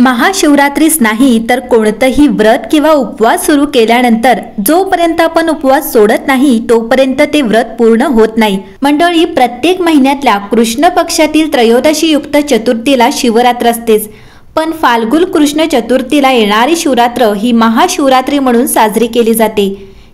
महाशिवरात्रीच नाही तर कोणतंही व्रत किंवा उपवास सुरू केल्यानंतर जोपर्यंत आपण उपवास सोडत नाही तोपर्यंत ते व्रत पूर्ण होत नाही। मंडळी, प्रत्येक महिन्यातल्या कृष्ण पक्षातील त्रयोदशी युक्त चतुर्थीला शिवरात्र असतेच, पण फाल्गुन कृष्ण चतुर्थीला येणारी शिवरात्र ही महाशिवरात्री म्हणून साजरी केली जाते।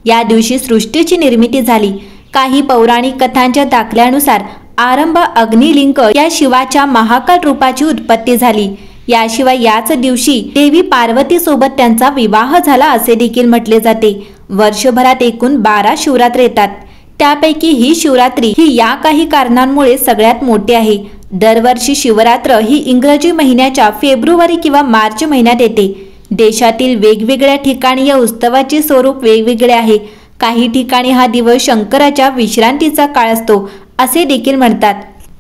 या दिवशी सृष्टीची निर्मिती झाली। काही पौराणिक कथांच्या दाखल्यानुसार आरंभ अग्निलिंग या शिवाच्या महाकाल रूपाची उत्पत्ती झाली। याशिवाय याच दिवशी देवी पार्वती सोबत त्यांचा विवाह झाला असे देखील म्हटले जाते। वर्षभरात एकूण 12 शिवरात्री येतात, त्यापैकी ही शिवरात्री ही या काही कारणांमुळे सगळ्यात मोठी आहे। दरवर्षी शिवरात्र ही इंग्रजी महिन्याच्या फेब्रुवारी किंवा मार्च महिन्यात येते। देशातील वेगवेगळ्या ठिकाणी या उत्सवाचे स्वरूप वेगवेगळे आहे। काही ठिकाणी हा दिवस शंकराच्या विश्रांतीचा काळ असतो असे देखील म्हणतात।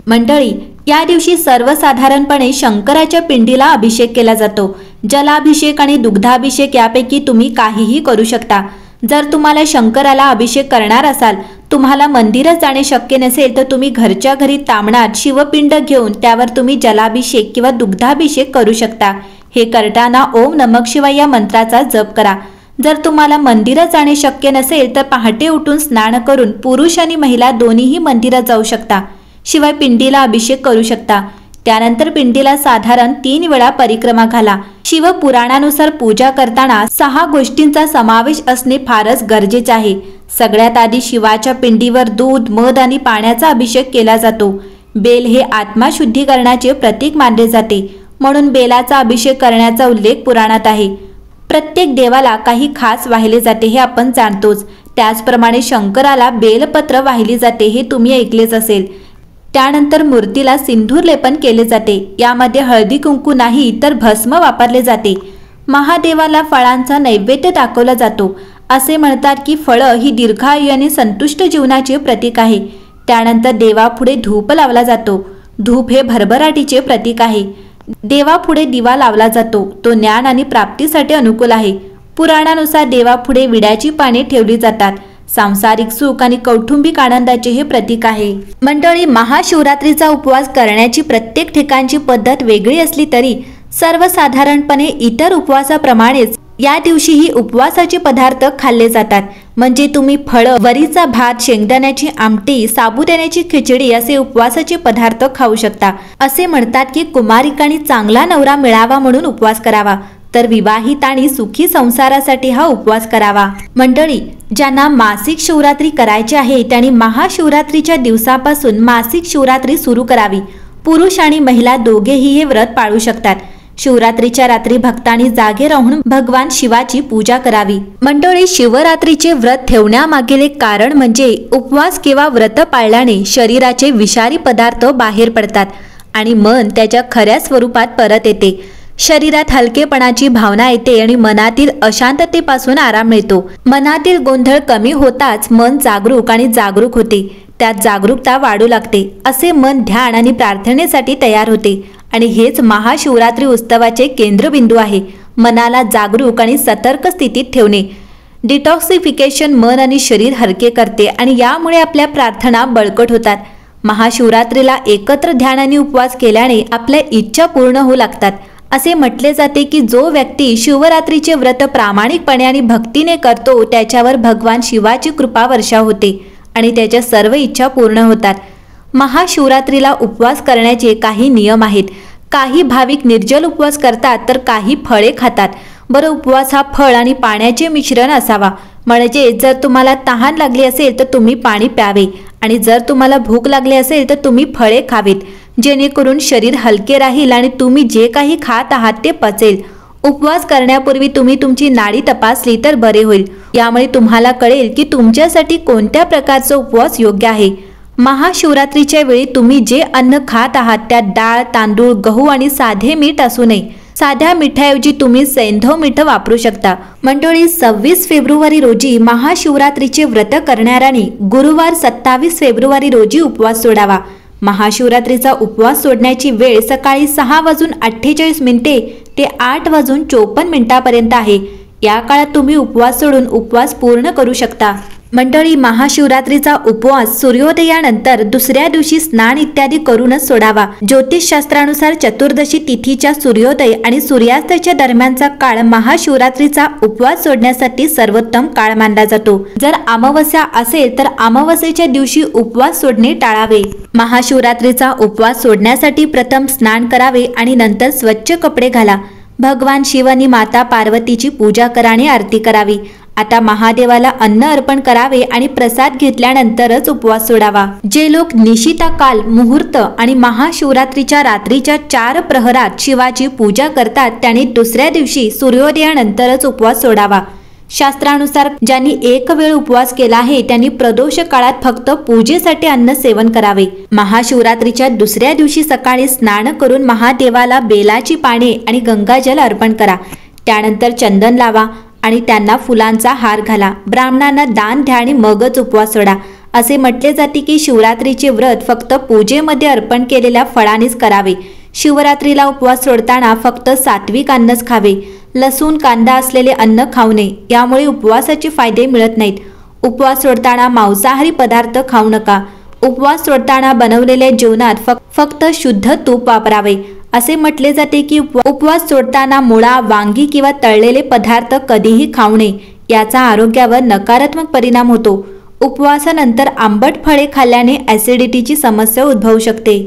मंडळी, या दिवशी सर्वसाधारणपणे शंकराच्या पिंडीला अभिषेक केला जातो। जलाभिषेक आणि दुग्धाभिषेक यापैकी तुम्ही काहीही करू शकता। जर तुम्हाला शंकराला अभिषेक करणार असाल, तुम्हाला मंदिरात जाणे शक्य नसेल तर तुम्ही घरच्या घरी तामणात शिवपिंड घेऊन त्यावर तुम्ही जलाभिषेक किंवा दुग्धाभिषेक करू शकता। हे करताना ओम नमः शिवाय या मंत्राचा जप करा। जर तुम्हाला मंदिरात जाणे शक्य नसेल तर पहाटे उठून स्नान करून पुरुष आणि महिला दोन्हीही मंदिरात जाऊ शकता। शिवाय पिंडीला अभिषेक करू शकता। त्यानंतर पिंडीला साधारण 3 वेळा परिक्रमा घाला। शिवपुराणानुसार पूजा करताना 6 गोष्टींचा समावेश असणे फारच गरजेचे आहे। सगळ्यात आधी शिवाच्या पिंडीवर दूध, मध आणि पाण्याचा अभिषेक केला जातो। बेल हे आत्मा शुद्धीकरणाचे प्रतीक मानले जाते, म्हणून बेलाचा अभिषेक करण्याचा उल्लेख पुराणात आहे। प्रत्येक देवाला काही खास वाहिले जाते हे आपण जाणतोच, त्याचप्रमाणे शंकराला बेलपत्र वाहिली जाते हे तुम्ही ऐकलेच असेल। त्यानंतर मूर्तीला सिंदूर लेपन केले जाते। यामध्ये हळदी कुंकू नाही तर भस्म वापरले जाते। महादेवाला फळांचा नैवेद्य दाखवला जातो। असे म्हणतात की फळं ही दीर्घायू आणि संतुष्ट जीवनाचे प्रतीक आहे। त्यानंतर देवापुढे धूप लावला जातो। धूप हे भरभराटीचे प्रतीक आहे। देवापुढे दिवा लावला जातो, तो ज्ञान आणि प्राप्तीसाठी अनुकूल आहे। पुराणानुसार देवापुढे विड्याची पाने ठेवली जातात। सांसारिक सुख आणि कौटुंबिक आनंदाचे हे प्रतीक आहे। मंडळी, महाशिवरात्रीचा उपवास करण्याची प्रत्येक ठिकाणची पद्धत वेगळी असली तरी सर्वसाधारणपणे इतर उपवासाप्रमाणेच या दिवशीही उपवासाचे पदार्थ खाल्ले जातात। म्हणजे तुम्ही फळं, वरीचा भात, शेंगदाण्याची आमटी, साबुदाण्याची खिचडी असे उपवासाचे पदार्थ खाऊ शकता। असे म्हणतात की कुमारिकांनी चांगला नवरा मिळावा म्हणून उपवास करावा, तर विवाहित आणि सुखी संसारासाठी हा उपवास करावा। मंडळी, ज्यांना मासिक शिवरात्री करायची आहे त्यांनी महाशिवरात्रीच्या दिवसापासून मासिक शिवरात्री सुरू करावी। पुरुष आणि महिला दोघेही हे व्रत पाळू शकतात। शिवरात्रीच्या रात्री भक्तांनी जागे राहून भगवान शिवाची पूजा करावी। मंडळी, शिवरात्रीचे व्रत ठेवण्यामागील एक कारण म्हणजे उपवास किंवा व्रत पाळल्याने शरीराचे विषारी पदार्थ बाहेर पडतात आणि मन त्याच्या खऱ्या स्वरूपात परत येते। शरीरात हलकेपणाची भावना येते आणि मनातील अशांततेपासून आराम मिळतो। मनातील गोंधळ कमी होताच मन जागरूक होते। त्यात जागरूकता वाढू लागते। असे मन ध्यान आणि प्रार्थनेसाठी तयार होते आणि हेच महाशिवरात्री उत्सवाचे केंद्रबिंदू आहे। मनाला जागरूक आणि सतर्क स्थितीत ठेवणे। डिटॉक्सिफिकेशन मन आणि शरीर हलके करते आणि यामुळे आपल्या प्रार्थना बळकट होतात। महाशिवरात्रीला एकत्र ध्यान आणि उपवास केल्याने आपल्या इच्छा पूर्ण होऊ लागतात। असे म्हटले जाते की जो व्यक्ती शिवरात्रीचे व्रत प्रामाणिकपणे आणि भक्तीने करतो त्याच्यावर भगवान शिवाची कृपा वर्षाव होते आणि त्याच्या सर्व इच्छा पूर्ण होतात। महाशिवरात्रीला उपवास करण्याचे काही नियम आहेत। काही भाविक निर्जल उपवास करतात तर काही फळे खातात। बरं, उपवास हा फळ आणि पाण्याचे मिश्रण असावा। म्हणजे जर तुम्हाला तहान लागली असेल तर तुम्ही पाणी प्यावे आणि जर तुम्हाला भूक लागली असेल तर तुम्ही फळे खावेत, जेणेकरून शरीर हलके राहील आणि तुम्ही जे काही खात आहात ते पचेल। उपवास करण्यापूर्वी तुम्ही तुमची नाडी तपासली तर बरे होईल। यामुळे तुम्हाला कळेल की तुमच्यासाठी कोणत्या प्रकारचा उपवास योग्य आहे। महाशिवरात्रीच्या वेळी तुम्ही जे अन्न खात आहात त्यात डाळ, तांदूळ, गहू आणि साधे मीठ असू नये। साध्या मिठाऐवजी तुम्ही सैंधव मीठ वापरू शकता। मंडळी, 26 फेब्रुवारी रोजी महाशिवरात्रीचे व्रत करणाऱ्यांनी गुरुवार 27 फेब्रुवारी रोजी उपवास सोडावा। महाशिवरात्रीचा उपवास सोडण्याची वेळ सकाळी 6:48 ते 8:54 पर्यंत आहे। या काळात तुम्ही उपवास सोडून उपवास पूर्ण करू शकता। मंडळी, महाशिवरात्रीचा उपवास सूर्योदयानंतर दुसऱ्या दिवशी स्नान इत्यादी करूनच सोडावा। ज्योतिषशास्त्रानुसार चतुर्दशी तिथीच्या सूर्योदय आणि सूर्यास्ताच्या दरम्यानचा काळ महाशिवरात्रीचा उपवास सोडण्यासाठी सर्वोत्तम काळ मानला जातो। जर अमावस्या असेल तर अमावस्येच्या दिवशी उपवास सोडणे टाळावे। महाशिवरात्रीचा उपवास सोडण्यासाठी प्रथम स्नान करावे आणि नंतर स्वच्छ कपडे घाला। भगवान शिव आणि माता पार्वतीची पूजा करा आणि आरती करावी। आता महादेवाला अन्न अर्पण करावे आणि प्रसाद घेतल्यानंतरच उपवास सोडावा। जे लोक निशिता काल, मुहूर्त आणि महाशिवरात्रीच्या रात्रीच्या 4 प्रहरात शिवाची पूजा करतात त्यांनी दुसऱ्या दिवशी सूर्योदयानंतरच उपवास सोडावा। शास्त्रानुसार ज्यांनी एक वेळ उपवास केला आहे त्यांनी प्रदोष काळात फक्त पूजेसाठी अन्न सेवन करावे। महाशिवरात्रीच्या दुसऱ्या दिवशी सकाळी स्नान करून महादेवाला बेलाची पाने आणि गंगाजल अर्पण करा। त्यानंतर चंदन लावा आणि त्यांना फुलांचा हार घाला। ब्राह्मणांना दान द्या आणि मगच उपवास सोडा। असे म्हटले जाते की शिवरात्रीचे व्रत फक्त पूजेमध्ये अर्पण केलेल्या फळानेच करावे। शिवरात्रीला उपवास सोडताना फक्त सात्विक अन्नच खावे। लसूण, कांदा असलेले अन्न खाऊ नये, यामुळे उपवासाचे फायदे मिळत नाहीत। उपवास सोडताना मांसाहारी पदार्थ खाऊ नका। उपवास सोडताना बनवलेल्या जेवणात फक्त शुद्ध तूप वापरावे। असे म्हटले जाते की उपवास सोडताना मुळा, वांगी किंवा तळलेले पदार्थ कधीही खाऊ नये, याचा आरोग्यावर नकारात्मक परिणाम होतो। उपवासानंतर आंबट फळे खाल्ल्याने ॲसिडिटीची समस्या उद्भवू शकते।